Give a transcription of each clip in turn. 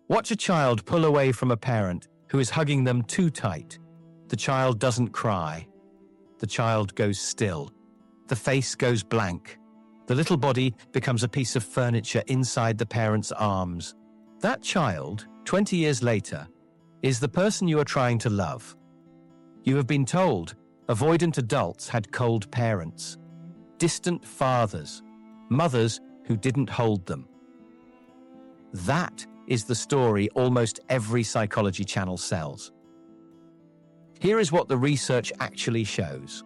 Watch a child pull away from a parent who is hugging them too tight. The child doesn't cry. The child goes still. The face goes blank. The little body becomes a piece of furniture inside the parent's arms. That child, 20 years later, is the person you are trying to love. You have been told avoidant adults had cold parents, distant fathers, mothers who didn't hold them. That is the story almost every psychology channel sells. Here is what the research actually shows.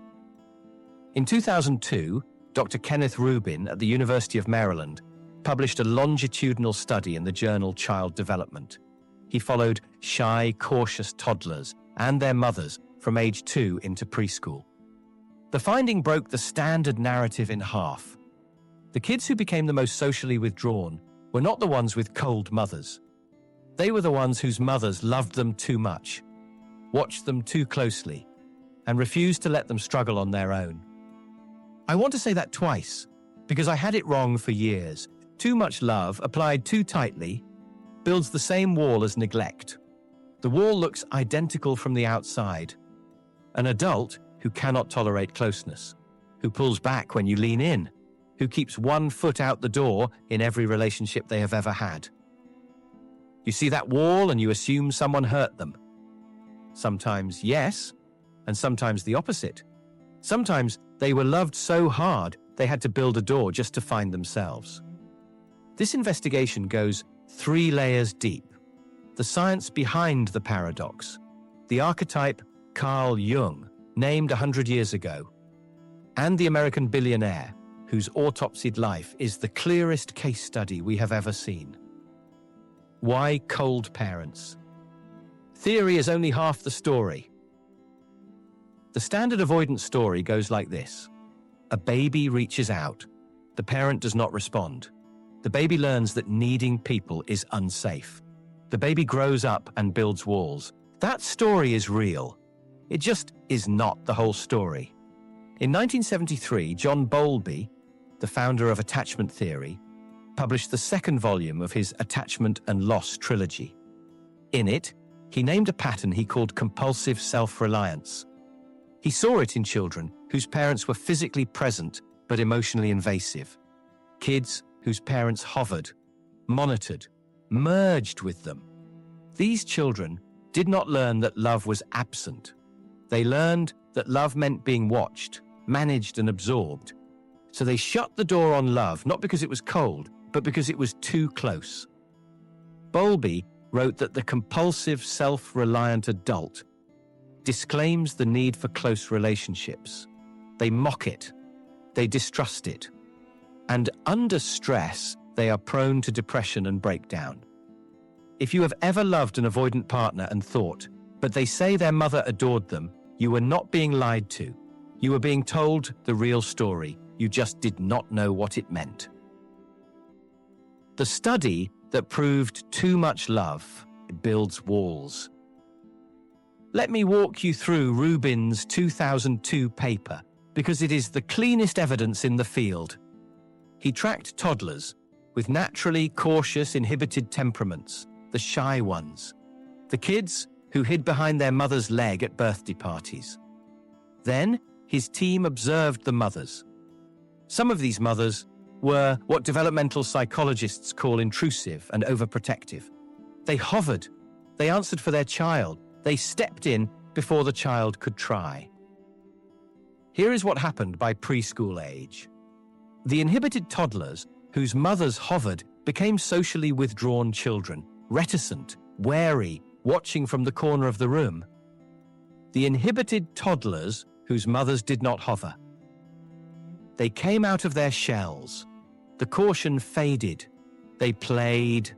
In 2002, Dr. Kenneth Rubin at the University of Maryland published a longitudinal study in the journal Child Development. He followed shy, cautious toddlers and their mothers from age 2 into preschool. The finding broke the standard narrative in half. The kids who became the most socially withdrawn were not the ones with cold mothers. They were the ones whose mothers loved them too much, watched them too closely, and refused to let them struggle on their own. I want to say that twice, because I had it wrong for years. Too much love, applied too tightly, builds the same wall as neglect. The wall looks identical from the outside. An adult who cannot tolerate closeness, who pulls back when you lean in, who keeps one foot out the door in every relationship they have ever had. You see that wall and you assume someone hurt them. Sometimes yes, and sometimes the opposite. Sometimes they were loved so hard they had to build a door just to find themselves. This investigation goes 3 layers deep. The science behind the paradox, the archetype Carl Jung named 100 years ago, and the American billionaire whose autopsied life is the clearest case study we have ever seen. Why cold parents? Theory is only half the story. The standard avoidance story goes like this. A baby reaches out. The parent does not respond. The baby learns that needing people is unsafe. The baby grows up and builds walls. That story is real. It just is not the whole story. In 1973, John Bowlby, the founder of attachment theory, published the 2nd volume of his Attachment and Loss trilogy. In it, he named a pattern he called compulsive self-reliance. He saw it in children whose parents were physically present but emotionally invasive. Kids whose parents hovered, monitored, merged with them. These children did not learn that love was absent. They learned that love meant being watched, managed, and absorbed. So they shut the door on love, not because it was cold, but because it was too close. Bowlby wrote that the compulsive, self-reliant adult disclaims the need for close relationships. They mock it. They distrust it. And under stress, they are prone to depression and breakdown. If you have ever loved an avoidant partner and thought, but they say their mother adored them, you were not being lied to. You were being told the real story. You just did not know what it meant. The study that proved too much love builds walls. Let me walk you through Rubin's 2002 paper, because it is the cleanest evidence in the field. He tracked toddlers with naturally cautious, inhibited temperaments, the shy ones, the kids who hid behind their mother's leg at birthday parties. Then, his team observed the mothers. Some of these mothers were what developmental psychologists call intrusive and overprotective. They hovered, they answered for their child, they stepped in before the child could try. Here is what happened by preschool age. The inhibited toddlers, whose mothers hovered, became socially withdrawn children, reticent, wary, watching from the corner of the room. The inhibited toddlers, whose mothers did not hover. They came out of their shells. The caution faded. They played.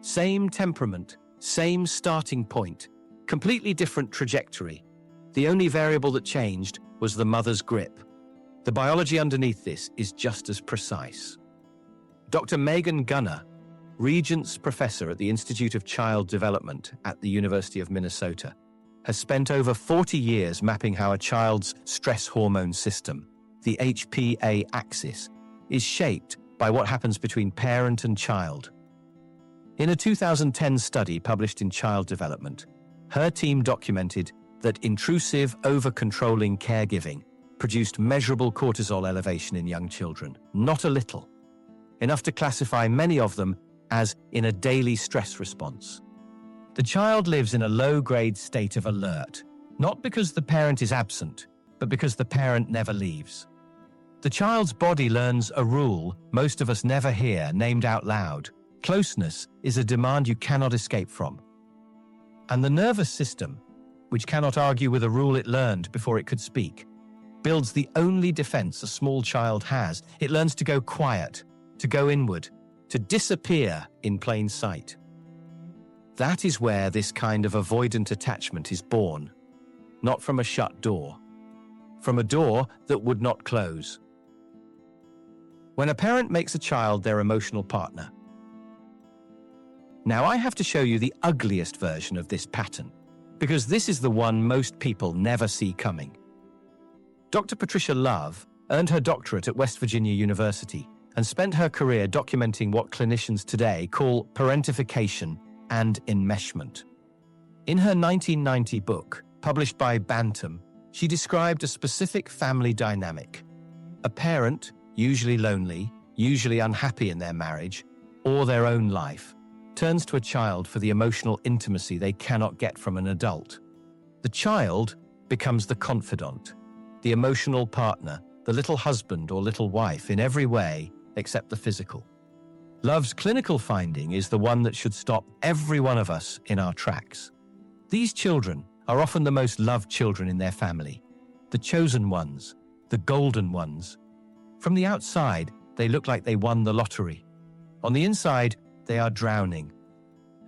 Same temperament, same starting point, completely different trajectory. The only variable that changed was the mother's grip. The biology underneath this is just as precise. Dr. Megan Gunner, Regents Professor at the Institute of Child Development at the University of Minnesota, has spent over 40 years mapping how a child's stress hormone system, the HPA axis, is shaped by what happens between parent and child. In a 2010 study published in Child Development, her team documented that intrusive, over-controlling caregiving produced measurable cortisol elevation in young children, not a little, enough to classify many of them as in a daily stress response. The child lives in a low-grade state of alert, not because the parent is absent, but because the parent never leaves. The child's body learns a rule most of us never hear named out loud. Closeness is a demand you cannot escape from. And the nervous system, which cannot argue with a rule it learned before it could speak, builds the only defense a small child has. It learns to go quiet, to go inward, to disappear in plain sight. That is where this kind of avoidant attachment is born, not from a shut door, from a door that would not close. When a parent makes a child their emotional partner. Now I have to show you the ugliest version of this pattern, because this is the one most people never see coming. Dr. Patricia Love earned her doctorate at West Virginia University and spent her career documenting what clinicians today call parentification and enmeshment. In her 1990 book, published by Bantam, she described a specific family dynamic. A parent, usually lonely, usually unhappy in their marriage or their own life, turns to a child for the emotional intimacy they cannot get from an adult. The child becomes the confidant, the emotional partner, the little husband or little wife in every way except the physical. Love's clinical finding is the one that should stop every one of us in our tracks. These children are often the most loved children in their family, the chosen ones, the golden ones. From the outside, they look like they won the lottery. On the inside, they are drowning.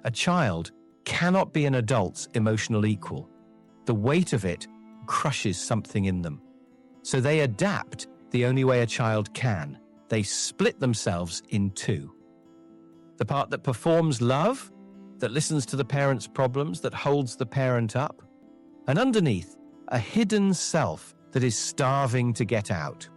A child cannot be an adult's emotional equal. The weight of it crushes something in them. So they adapt the only way a child can. They split themselves in two. The part that performs love, that listens to the parent's problems, that holds the parent up, and underneath, a hidden self that is starving to get out.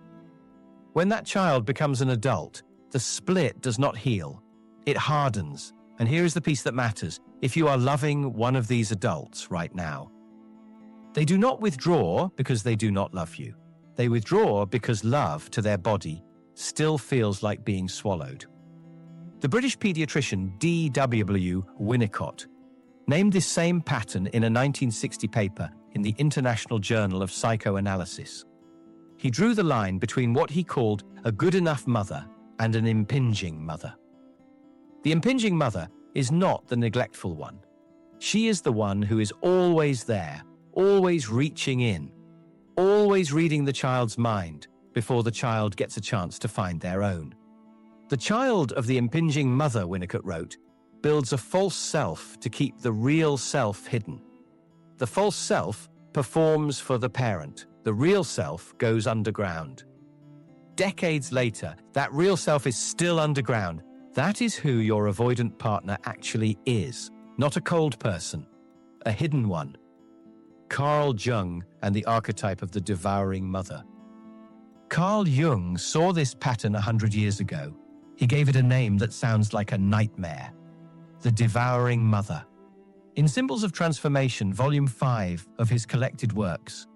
When that child becomes an adult, the split does not heal. It hardens. And here is the piece that matters. If you are loving one of these adults right now, they do not withdraw because they do not love you. They withdraw because love to their body still feels like being swallowed. The British pediatrician D.W. Winnicott named this same pattern in a 1960 paper in the International Journal of Psychoanalysis. He drew the line between what he called a good enough mother and an impinging mother. The impinging mother is not the neglectful one. She is the one who is always there, always reaching in, always reading the child's mind before the child gets a chance to find their own. The child of the impinging mother, Winnicott wrote, builds a false self to keep the real self hidden. The false self performs for the parent. The real self goes underground. Decades later, that real self is still underground. That is who your avoidant partner actually is, not a cold person, a hidden one. Carl Jung and the Archetype of the Devouring Mother. Carl Jung saw this pattern 100 years ago. He gave it a name that sounds like a nightmare. The Devouring Mother. In Symbols of Transformation, Volume 5 of his collected works,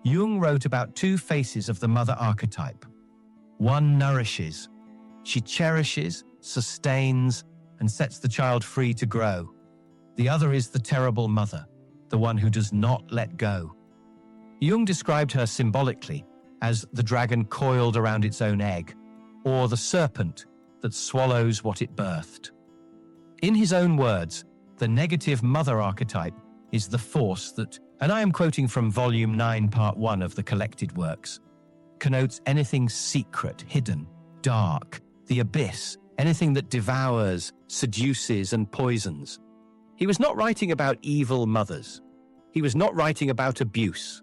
Jung wrote about two faces of the mother archetype. One nourishes. She cherishes, sustains, and sets the child free to grow. The other is the terrible mother, the one who does not let go. Jung described her symbolically as the dragon coiled around its own egg, or the serpent that swallows what it birthed. In his own words, the negative mother archetype is the force that, and I am quoting from Volume 9, Part 1 of the collected works, connotes anything secret, hidden, dark, the abyss, anything that devours, seduces, and poisons. He was not writing about evil mothers. He was not writing about abuse.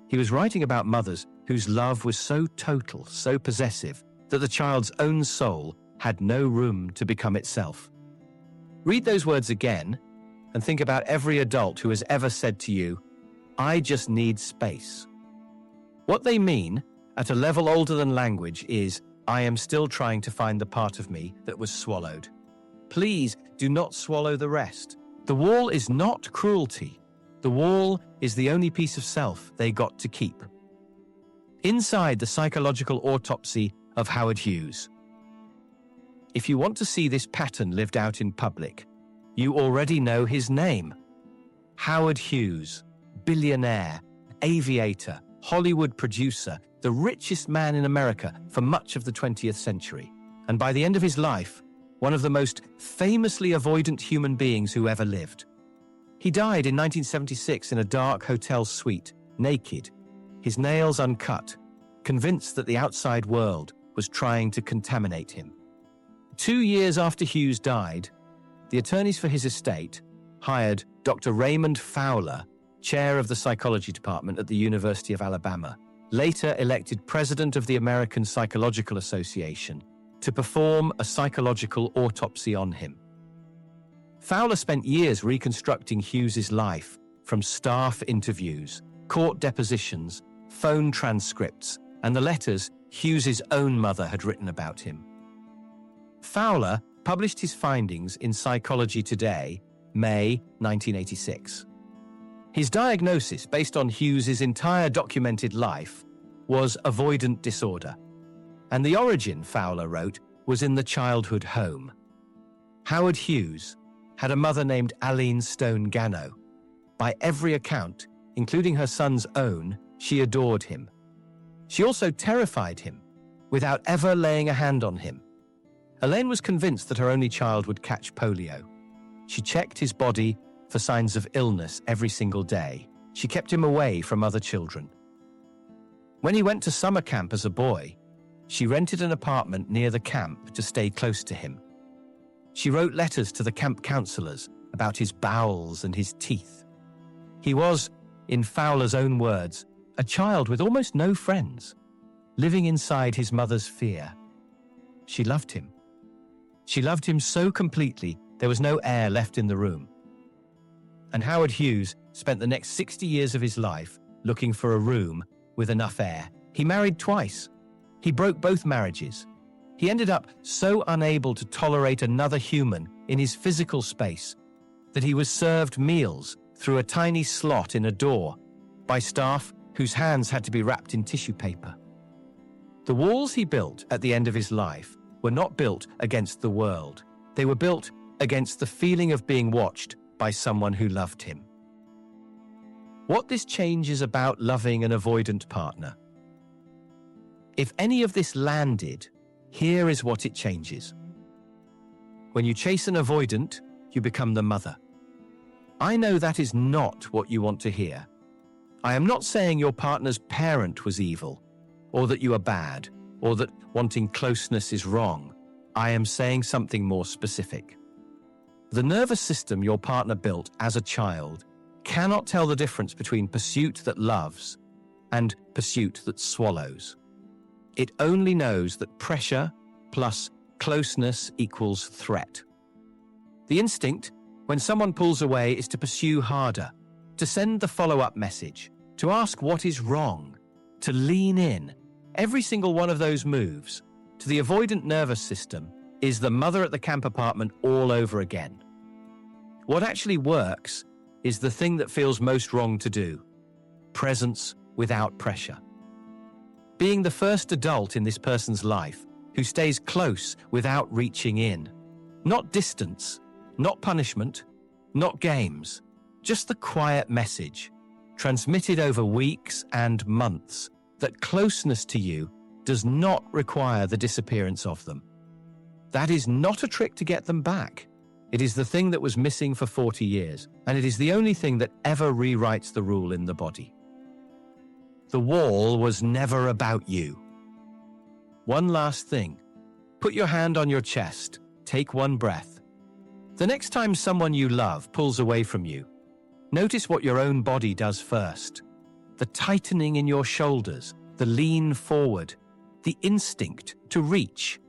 He was writing about mothers whose love was so total, so possessive, that the child's own soul had no room to become itself. Read those words again and think about every adult who has ever said to you, "I just need space." What they mean, at a level older than language, is, "I am still trying to find the part of me that was swallowed." Please do not swallow the rest. The wall is not cruelty. The wall is the only piece of self they got to keep. Inside the psychological autopsy of Howard Hughes. If you want to see this pattern lived out in public, you already know his name. Howard Hughes, billionaire, aviator, Hollywood producer, the richest man in America for much of the 20th century, and by the end of his life, one of the most famously avoidant human beings who ever lived. He died in 1976 in a dark hotel suite, naked, his nails uncut, convinced that the outside world was trying to contaminate him. 2 years after Hughes died, the attorneys for his estate hired Dr. Raymond Fowler, chair of the psychology department at the University of Alabama, later elected president of the American Psychological Association, to perform a psychological autopsy on him. Fowler spent years reconstructing Hughes's life from staff interviews, court depositions, phone transcripts, and the letters Hughes's own mother had written about him. Fowler published his findings in Psychology Today, May 1986. His diagnosis, based on Hughes's entire documented life, was avoidant disorder, and the origin, Fowler wrote, was in the childhood home. Howard Hughes had a mother named Aline Stone Gano. By every account, including her son's own, she adored him. She also terrified him, without ever laying a hand on him. Elaine was convinced that her only child would catch polio. She checked his body for signs of illness every single day. She kept him away from other children. When he went to summer camp as a boy, she rented an apartment near the camp to stay close to him. She wrote letters to the camp counselors about his bowels and his teeth. He was, in Fowler's own words, a child with almost no friends, living inside his mother's fear. She loved him. She loved him so completely there was no air left in the room. And Howard Hughes spent the next 60 years of his life looking for a room with enough air. He married twice. He broke both marriages. He ended up so unable to tolerate another human in his physical space that he was served meals through a tiny slot in a door by staff whose hands had to be wrapped in tissue paper. The walls he built at the end of his life were not built against the world. They were built against the feeling of being watched by someone who loved him. What this changes about loving an avoidant partner. If any of this landed, here is what it changes. When you chase an avoidant, you become the mother. I know that is not what you want to hear. I am not saying your partner's parent was evil, or that you are bad, or that wanting closeness is wrong. I am saying something more specific. The nervous system your partner built as a child cannot tell the difference between pursuit that loves and pursuit that swallows. It only knows that pressure plus closeness equals threat. The instinct, when someone pulls away, is to pursue harder, to send the follow-up message, to ask what is wrong, to lean in. Every single one of those moves, to the avoidant nervous system, is the mother at the camp apartment all over again. What actually works is the thing that feels most wrong to do: presence without pressure. Being the first adult in this person's life who stays close without reaching in. Not distance, not punishment, not games, just the quiet message, transmitted over weeks and months, that closeness to you does not require the disappearance of them. That is not a trick to get them back. It is the thing that was missing for 40 years, and it is the only thing that ever rewrites the rule in the body. The wall was never about you. One last thing. Put your hand on your chest. Take one breath. The next time someone you love pulls away from you, notice what your own body does first. The tightening in your shoulders, the lean forward, the instinct to reach.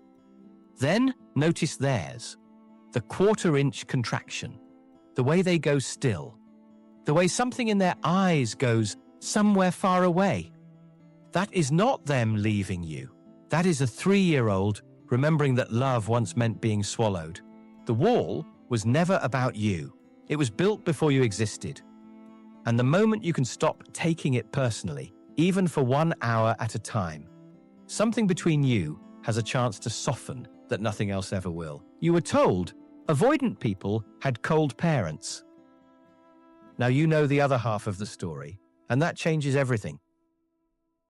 Then notice theirs. The quarter-inch contraction, the way they go still, the way something in their eyes goes somewhere far away. That is not them leaving you. That is a 3-year-old remembering that love once meant being swallowed. The wall was never about you. It was built before you existed. And the moment you can stop taking it personally, even for 1 hour at a time, something between you has a chance to soften that nothing else ever will. You were told avoidant people had cold parents. Now you know the other half of the story, and that changes everything.